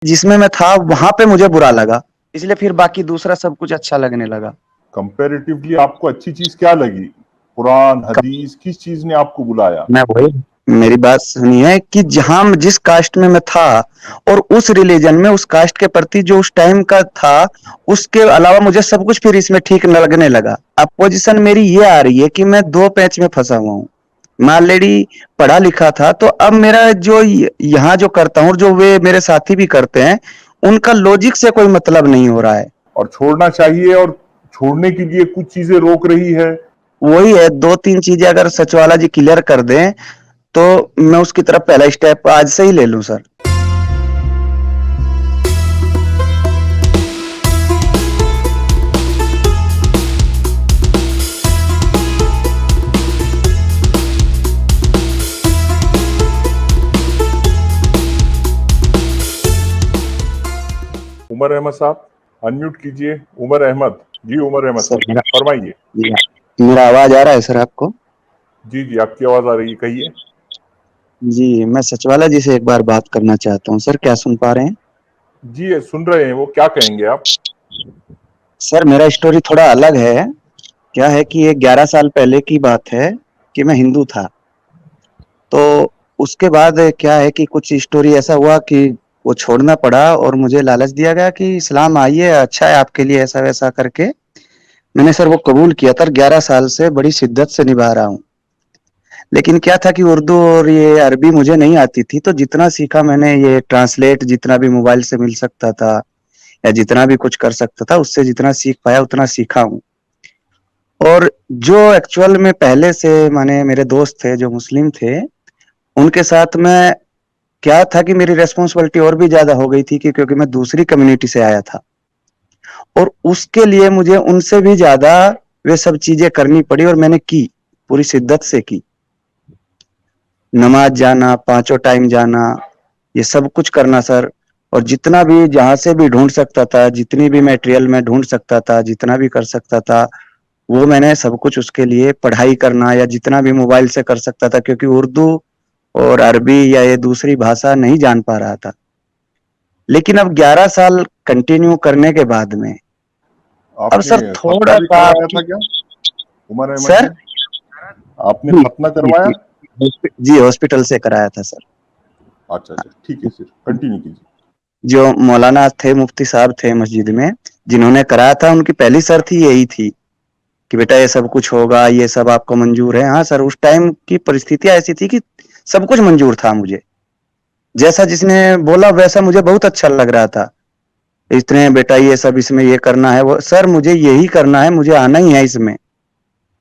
जिसमें मैं था वहां पे मुझे बुरा लगा, इसलिए फिर बाकी दूसरा सब कुछ अच्छा लगने लगा। कंपैरेटिवली आपको अच्छी चीज क्या लगी? कुरान, हदीस, किस चीज ने आपको बुलाया? मैं वही, मेरी बात सुनिए कि जहां जिस कास्ट में मैं था और उस रिलीजन में उस कास्ट के प्रति जो उस टाइम का था, उसके अलावा मुझे सब कुछ फिर इसमें ठीक लगने लगा। अब पोजीशन मेरी ये आ रही है कि मैं दो पैच में फंसा हुआ हूँ। मैं ऑलरेडी पढ़ा लिखा था, तो अब मेरा जो यहाँ जो करता हूँ, जो वे मेरे साथी भी करते हैं, उनका लॉजिक से कोई मतलब नहीं हो रहा है। और छोड़ना चाहिए, और छोड़ने के लिए कुछ चीजें रोक रही है। वही है, दो तीन चीजें अगर सचवाला जी क्लियर कर दें तो मैं उसकी तरफ पहला स्टेप आज से ही ले लूं सर। उमर अहमद साहब, अनम्यूट कीजिए। उमर अहमद जी, उमर अहमद सर साहब फरमाइए। मेरा आवाज आ रहा है सर आपको? जी जी, आपकी आवाज आ रही है, कहिए। जी, मैं सचवाला जी से एक बार बात करना चाहता हूँ सर, क्या सुन पा रहे हैं? जी सुन रहे हैं, वो क्या कहेंगे आप? सर मेरा स्टोरी थोड़ा अलग है। क्या है कि ये 11 साल पहले की बात है कि मैं हिंदू था। तो उसके बाद क्या है कि कुछ स्टोरी ऐसा हुआ कि वो छोड़ना पड़ा और मुझे लालच दिया गया कि इस्लाम आइए, अच्छा है आपके लिए, ऐसा वैसा करके मैंने सर वो कबूल किया था। 11 साल से बड़ी शिद्दत से निभा रहा हूँ। लेकिन क्या था कि उर्दू और ये अरबी मुझे नहीं आती थी, तो जितना सीखा मैंने, ये ट्रांसलेट जितना भी मोबाइल से मिल सकता था या जितना भी कुछ कर सकता था, उससे जितना सीख पाया उतना सीखा हूँ। और जो एक्चुअल में पहले से माने मेरे दोस्त थे जो मुस्लिम थे, उनके साथ में क्या था कि मेरी रिस्पॉन्सिबिलिटी और भी ज्यादा हो गई थी कि क्योंकि मैं दूसरी कम्युनिटी से आया था और उसके लिए मुझे उनसे भी ज्यादा वे सब चीजें करनी पड़ी और मैंने की, पूरी शिद्दत से की। नमाज जाना, पांचों टाइम जाना, ये सब कुछ करना सर। और जितना भी जहां से भी ढूंढ सकता था, जितनी भी मटेरियल में ढूंढ सकता था, जितना भी कर सकता था, वो मैंने सब कुछ उसके लिए पढ़ाई करना या जितना भी मोबाइल से कर सकता था, क्योंकि उर्दू और अरबी या ये दूसरी भाषा नहीं जान पा रहा था। लेकिन अब 11 साल कंटिन्यू करने के बाद में अब आपने सर खतना थोड़ा भी सा करवाया आपकी। था क्या, उमर अहमद सर जी? आपने जी खतना जी करवाया? जी हॉस्पिटल से कराया था सर। अच्छा अच्छा, ठीक है सर, कंटिन्यू कीजिए। जो मौलाना थे, मुफ्ती साहब थे मस्जिद में, जिन्होंने कराया था, उनकी पहली शर्त ही यही थी कि बेटा ये सब कुछ होगा, ये सब आपको मंजूर है। हाँ सर, उस टाइम की परिस्थितियां ऐसी थी कि सब कुछ मंजूर था मुझे। जैसा जिसने बोला वैसा मुझे बहुत अच्छा लग रहा था। इतने बेटा ये सब इसमें ये करना है, वो सर मुझे यही करना है, मुझे आना ही है इसमें,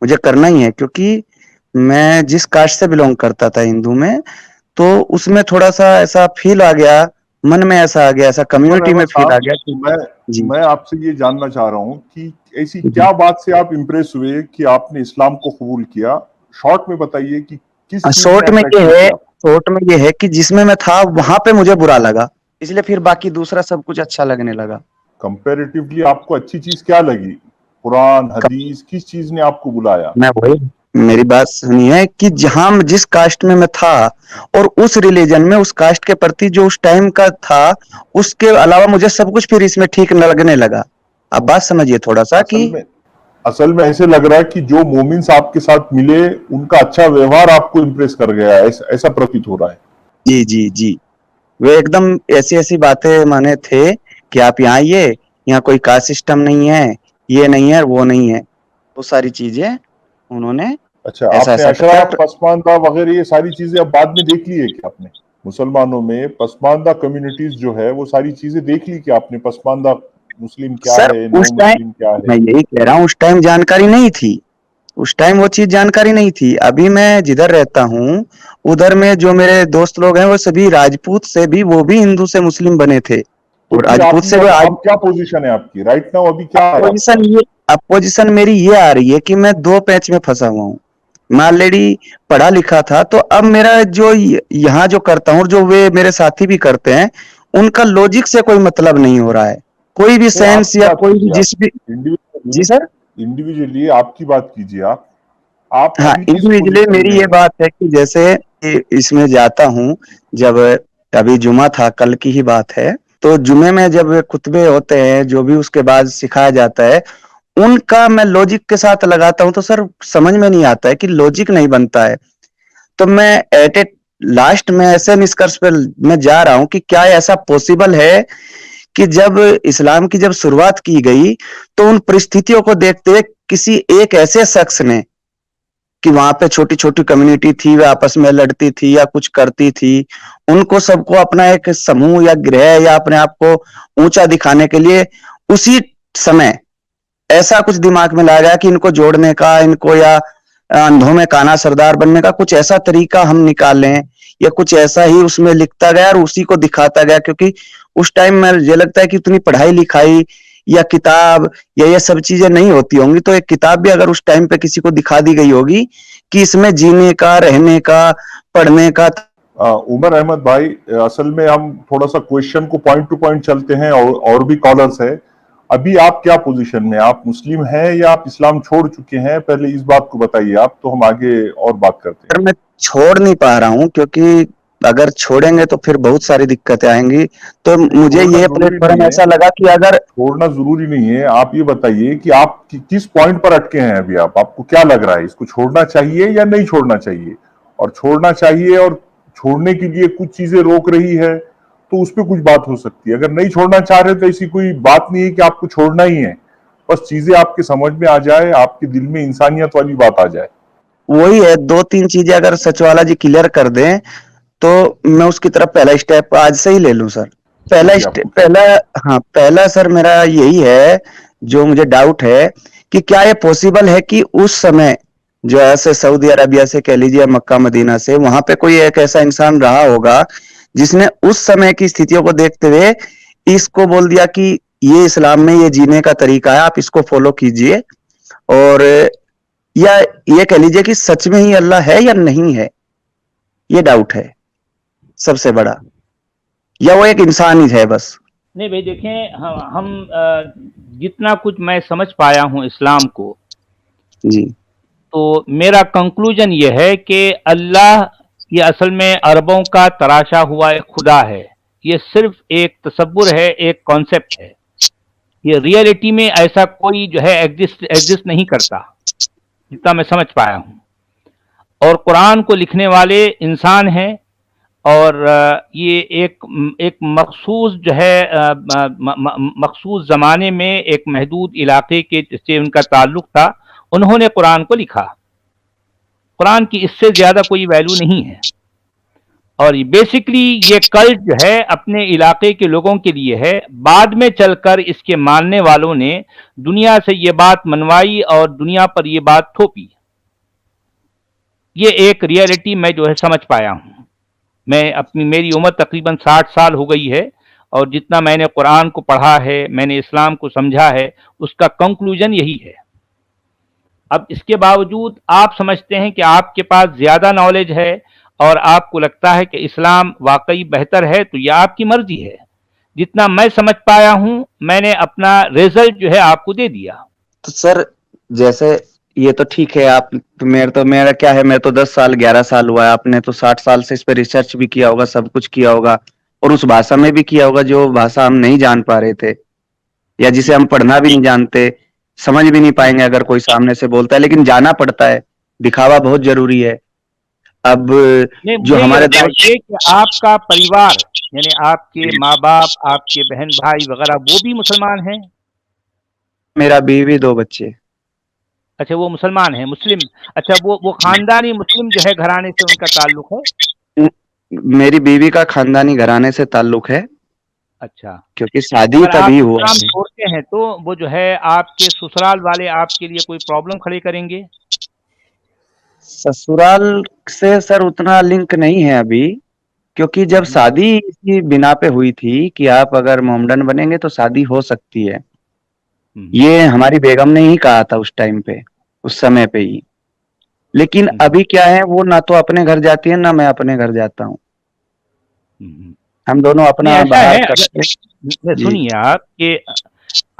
मुझे करना ही है। क्योंकि मैं जिस कास्ट से बिलोंग करता था हिंदू में, तो उसमें थोड़ा सा ऐसा फील आ गया, मन में ऐसा आ गया, ऐसा उमर कम्युनिटी अहमद में फील आ साहब, गया कि मैं जी मैं आपसे ये जानना चाह रहा हूँ कि ऐसी जी। क्या बात से आप इम्प्रेस हुए कि आपने इस्लाम को कबूल किया? शॉर्ट में बताइए कि किस चीज ने शॉर्ट में ये अट्रैक्टिव है, किया? शॉर्ट में ये है कि जिसमें मैं था वहां पे मुझे बुरा लगा, इसलिए फिर बाकी दूसरा सब कुछ अच्छा लगने लगा। कंपैरेटिवली आपको अच्छी चीज क्या लगी? कुरान, हदीस, किस चीज ने आपको बुलाया? मैं वही, मेरी बात सुनिए कि जहां जिस कास्ट में मैं था और उस रिलीजन में उस कास्ट के प्रति जो उस टाइम का था, उसके अलावा मुझे सब कुछ फिर इसमें ठीक लगने लगा। अब बात समझिए थोड़ा सा असल कि में असल में ऐसे लग रहा है कि जो मोमिन्स आपके साथ मिले, उनका अच्छा व्यवहार आपको इम्प्रेस कर गया, ऐसा प्रतीत हो रहा है। जी जी जी, वे एकदम ऐसी ऐसी बातें माने थे कि आप यहाँ आइए, यहाँ कोई कास्ट सिस्टम नहीं है, ये नहीं है, वो नहीं है, वो सारी चीजें उन्होंने अच्छा, ऐसा आपने ऐसा कराया। अशराफ, पसमानदा वगैरह ये सारी चीजें अब बाद में देख ली है कि आपने? मुसलमानों में पसमानदा कम्युनिटीज जो है, वो सारी चीजें देख ली कि आपने? पसमानदा मुस्लिम क्या सर है, उस नो टाइम, मुस्लिम क्या मैं है? यही कह रहा हूँ, उस टाइम जानकारी नहीं थी, उस टाइम वो चीज जानकारी नहीं थी। अभी मैं जिधर रहता हूँ, उधर में जो मेरे दोस्त लोग हैं वो सभी राजपूत से भी, वो भी हिंदू से मुस्लिम बने थे। तो और फिर राजपूत आपने से वो आज अब क्या पोजीशन है आपकी राइट नाउ? अभी क्या है आपका? पोजीशन ये, अब पोजीशन मेरी ये आ रही है कि मैं दो पैच में फंसा हुआ हूँ। मैं ऑलरेडी पढ़ा लिखा था, तो अब मेरा जो यहाँ जो करता हूँ, जो वे मेरे साथी भी करते हैं, उनका लॉजिक से कोई मतलब नहीं हो रहा है। कोई भी नहीं, सेंस आपकी या बात कोई भी कीजिए आप। जिस भी। इंडिविजुअली जी सर। इंडिविजुअली आपकी बात कीजिए आप हाँ, अभी किस इंडिविजुअली पोजीशन में मेरी ये हैं? बात है कि जैसे इसमें जाता हूँ, जब अभी जुमा था, कल की ही बात है, तो जुमे में जब खुतबे होते हैं, जो भी उसके बाद सिखाया जाता है, उनका मैं लॉजिक के साथ लगाता हूँ तो सर समझ में नहीं आता है कि लॉजिक नहीं बनता है। तो मैं एट ए लास्ट में ऐसे निष्कर्ष पे मैं जा रहा हूँ कि क्या ऐसा पॉसिबल है कि जब इस्लाम की जब शुरुआत की गई तो उन परिस्थितियों को देखते हुए किसी एक ऐसे शख्स ने, कि वहां पे छोटी छोटी कम्युनिटी थी, वे आपस में लड़ती थी या कुछ करती थी, उनको सबको अपना एक समूह या ग्रह या अपने आप को ऊंचा दिखाने के लिए उसी समय ऐसा कुछ दिमाग में लाया गया कि इनको जोड़ने का, इनको या अंधों में काना सरदार बनने का कुछ ऐसा तरीका हम निकालें, या कुछ ऐसा ही उसमें लिखता गया और उसी को दिखाता गया। क्योंकि उस टाइम में मुझे लगता है कि उतनी पढ़ाई लिखाई या किताब या ये सब चीजें नहीं होती होंगी, तो एक किताब भी अगर उस टाइम पे किसी को दिखा दी गई होगी कि इसमें जीने का, रहने का, पढ़ने का। उमर अहमद भाई, असल में हम थोड़ा सा क्वेश्चन को पॉइंट टू पॉइंट चलते हैं, और भी कॉलर्स है। अभी आप क्या पोजीशन में, आप मुस्लिम हैं या आप इस्लाम छोड़ चुके हैं? पहले इस बात को बताइए आप, तो हम आगे और बात करते हैं। पर मैं छोड़ नहीं पा रहा हूँ, क्योंकि अगर छोड़ेंगे तो फिर बहुत सारी दिक्कतें आएंगी। तो मुझे छोड़ना ये जरूरी प्लेटफॉर्म नहीं है, ऐसा लगा कि अगर छोड़ना जरूरी नहीं है। आप ये बताइए कि आप किस पॉइंट पर अटके हैं अभी। आप, आपको क्या लग रहा है, इसको छोड़ना चाहिए या नहीं छोड़ना चाहिए? और छोड़ना चाहिए और छोड़ने के लिए कुछ चीजें रोक रही है तो उस पर कुछ बात हो सकती है। अगर नहीं छोड़ना चाह रहे तो ऐसी कोई बात नहीं है कि आपको छोड़ना ही है, बस चीजें आपके समझ में आ जाए, आपके दिल में इंसानियत वाली बात आ जाए। वही है, दो तीन चीजें अगर सचवाला जी क्लियर कर दें तो मैं उसकी तरफ पहला स्टेप आज से ही ले लूं सर। जी, आप पूछिए। पहला, हाँ पहला सर मेरा यही है, जो मुझे डाउट है कि क्या ये पॉसिबल है कि उस समय जो ऐसे सऊदी अरबिया से कह लीजिए, मक्का मदीना से, वहां पे कोई एक ऐसा इंसान रहा होगा जिसने उस समय की स्थितियों को देखते हुए इसको बोल दिया कि ये इस्लाम में ये जीने का तरीका है, आप इसको फॉलो कीजिए। और या ये कह लीजिए कि सच में ही अल्लाह है या नहीं है, ये डाउट है सबसे बड़ा, या वो एक इंसान ही है बस। नहीं भाई देखें, जितना कुछ मैं समझ पाया हूँ इस्लाम को, जी तो मेरा कंक्लूजन ये है कि अल्लाह ये असल में अरबों का तराशा हुआ एक खुदा है। ये सिर्फ एक तसव्वुर है, एक कॉन्सेप्ट है। ये रियलिटी में ऐसा कोई जो है एग्जिस्ट नहीं करता, जितना मैं समझ पाया हूँ। और कुरान को लिखने वाले इंसान हैं, और ये एक मखसूस जो है मखसूस ज़माने में एक महदूद इलाके के से उनका ताल्लुक था, उन्होंने कुरान को लिखा। कुरान की इससे ज़्यादा कोई वैल्यू नहीं है। और बेसिकली ये कल्ट जो है अपने इलाके के लोगों के लिए है। बाद में चलकर इसके मानने वालों ने दुनिया से ये बात मनवाई और दुनिया पर ये बात थोपी। ये एक रियलिटी मैं जो है समझ पाया हूँ। मेरी उम्र तकरीबन 60 साल हो गई है, और जितना मैंने कुरान को पढ़ा है, मैंने इस्लाम को समझा है, उसका कंक्लूजन यही है। अब इसके बावजूद आप समझते हैं कि आपके पास ज़्यादा नॉलेज है और आपको लगता है कि इस्लाम वाकई बेहतर है, तो यह आपकी मर्जी है। जितना मैं समझ पाया हूँ, मैंने अपना रिजल्ट जो है आपको दे दिया। तो सर जैसे ये तो ठीक है, आप तो मेरा क्या है, मैं तो 10 साल 11 साल हुआ है, आपने तो 60 साल से इस पे रिसर्च भी किया होगा, सब कुछ किया होगा, और उस भाषा में भी किया होगा जो भाषा हम नहीं जान पा रहे थे, या जिसे हम पढ़ना भी नहीं जानते, समझ भी नहीं पाएंगे अगर कोई सामने से बोलता है, लेकिन जाना पड़ता है, दिखावा बहुत जरूरी है। अब नहीं, जो मुझे ये हमारे बताइए कि आपका परिवार, यानी आपके माँ बाप, आपके बहन भाई वगैरह, वो भी मुसलमान हैं? मेरा बीवी, 2 बच्चे। अच्छा, वो मुसलमान है, मुस्लिम। अच्छा, वो खानदानी मुस्लिम जो है घराने से उनका ताल्लुक है? मेरी बीवी का खानदानी घराने से ताल्लुक है, अच्छा। क्योंकि शादी अगर आप तभी हुआ इस्लाम है। छोड़ते हैं तो वो जो है आपके ससुराल वाले आपके लिए कोई प्रॉब्लम खड़ी करेंगे? ससुराल से सर उतना लिंक नहीं है अभी, क्योंकि जब शादी इसी बिना पे हुई थी कि आप अगर मोमडन बनेंगे तो शादी हो सकती है, ये हमारी बेगम ने ही कहा था उस टाइम पे, उस समय पे ही। लेकिन अभी क्या है, वो ना तो अपने घर जाती है ना मैं अपने घर जाता हूँ, हम दोनों नहीं, अपना ऐसा बाहर है, करते। जी सुनिए आप, कि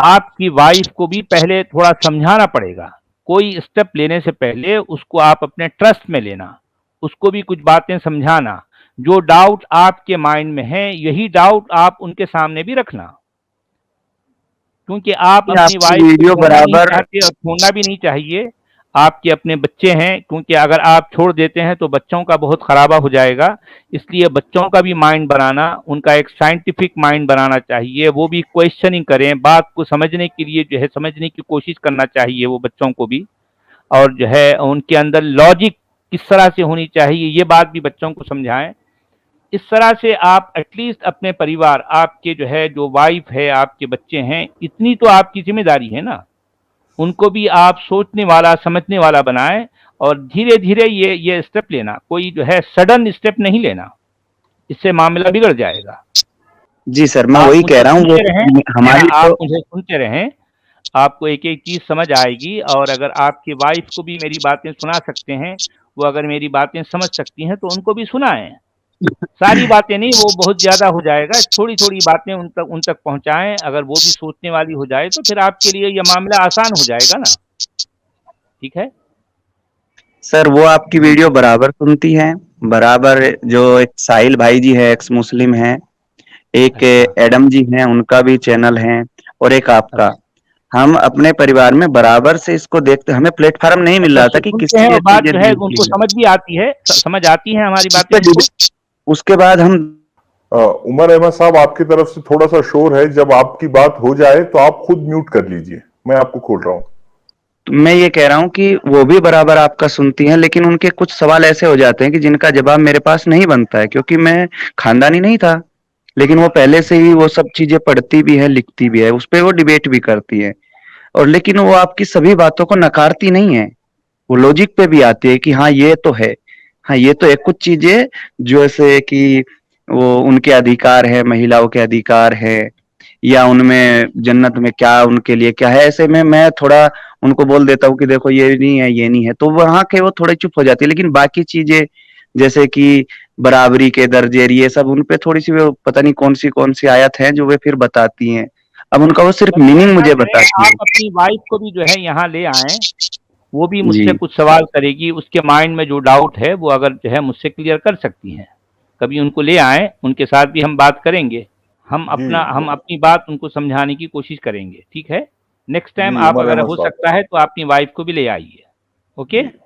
आपकी वाइफ को भी पहले थोड़ा समझाना पड़ेगा। कोई स्टेप लेने से पहले उसको आप अपने ट्रस्ट में लेना, उसको भी कुछ बातें समझाना। जो डाउट आपके माइंड में है यही डाउट आप उनके सामने भी रखना, क्योंकि आप ये अपनी आपकी वाइफ को वीडियो छोड़ना नहीं बराबर चाहते और छोड़ना भी नहीं चाहिए। आपके अपने बच्चे हैं, क्योंकि अगर आप छोड़ देते हैं तो बच्चों का बहुत खराबा हो जाएगा। इसलिए बच्चों का भी माइंड बनाना, उनका एक साइंटिफिक माइंड बनाना चाहिए। वो भी क्वेश्चनिंग करें, बात को समझने के लिए जो है समझने की कोशिश करना चाहिए वो बच्चों को भी। और जो है उनके अंदर लॉजिक किस तरह से होनी चाहिए ये बात भी बच्चों को समझाएं। इस तरह से आप एटलीस्ट अपने परिवार, आपके जो है जो वाइफ है, आपके बच्चे हैं, इतनी तो आपकी जिम्मेदारी है ना, उनको भी आप सोचने वाला समझने वाला बनाएं। और धीरे धीरे ये स्टेप लेना, कोई जो है सडन स्टेप नहीं लेना, इससे मामला बिगड़ जाएगा। जी सर, मैं आप वही कह मुझे रहा हूँ वो सुनते रहें, हमारी आप तो मुझे सुनते रहें, आपको एक एक चीज समझ आएगी। और अगर आपकी वाइफ को भी मेरी बातें सुना सकते हैं, वो अगर मेरी बातें समझ सकती हैं तो उनको भी सुनाएं। सारी बातें नहीं, वो बहुत ज्यादा हो जाएगा, थोड़ी थोड़ी बातें उन तक पहुंचाएं। अगर वो भी सोचने वाली हो जाए तो फिर आपके लिए यह मामला आसान हो जाएगा ना। ठीक है। सर वो आपकी वीडियो बराबर सुनती हैं, बराबर। जो एक साहिल भाई जी है, एक्स मुस्लिम हैं, एक अच्छा एडम जी हैं, उनका भी चैनल है, और एक आपका। अच्छा हम अपने परिवार में बराबर से इसको देखते, हमें प्लेटफॉर्म नहीं मिल अच्छा, रहा था कि सुनते हैं किसकी और ये बात चीजें जो है निकली उनको है। समझ भी आती है, समझ आती है हमारी उस बातें पे उनको। उसके बाद हम उमर अहमद साहब, आपकी तरफ से थोड़ा सा शोर है। जब आपकी बात हो जाए तो आप खुद म्यूट कर लीजिए, मैं आपको खोल रहा हूं। तो मैं ये कह रहा हूँ कि वो भी बराबर आपका सुनती हैं, लेकिन उनके कुछ सवाल ऐसे हो जाते हैं कि जिनका जवाब मेरे पास नहीं बनता है, क्योंकि मैं खानदानी नहीं था। लेकिन वो पहले से ही वो सब चीजें पढ़ती भी है, लिखती भी है, उस पे वो डिबेट भी करती है। और लेकिन वो आपकी सभी बातों को नकारती नहीं है, वो लॉजिक पे भी आती है कि हाँ ये तो है, हाँ ये तो है। कुछ चीजें जैसे कि वो उनके अधिकार है, महिलाओं के अधिकार है, या उनमें जन्नत में क्या उनके लिए क्या है, ऐसे में मैं थोड़ा उनको बोल देता हूँ कि देखो ये नहीं है, ये नहीं है, तो वहां के वो थोड़े चुप हो जाती है। लेकिन बाकी चीजें जैसे कि बराबरी के दर्जे, ये सब उन पे थोड़ी सी वो पता नहीं कौन सी आयत है जो वे फिर बताती हैं। अब उनका वो सिर्फ चलिए मीनिंग ऐसा मुझे करें, बताती आप है। अपनी वाइफ को भी जो है यहाँ ले आएं, वो भी जी मुझसे कुछ सवाल करेगी, उसके माइंड में जो डाउट है वो अगर जो है मुझसे क्लियर कर सकती हैं। कभी उनको ले आएं, उनके साथ भी हम बात करेंगे। जी हम अपनी बात उनको समझाने की कोशिश करेंगे। ठीक है। नेक्स्ट टाइम जी, आप उमर अगर अहमद हो साहब। सकता है तो अपनी वाइफ को भी ले आइए। ओके। जी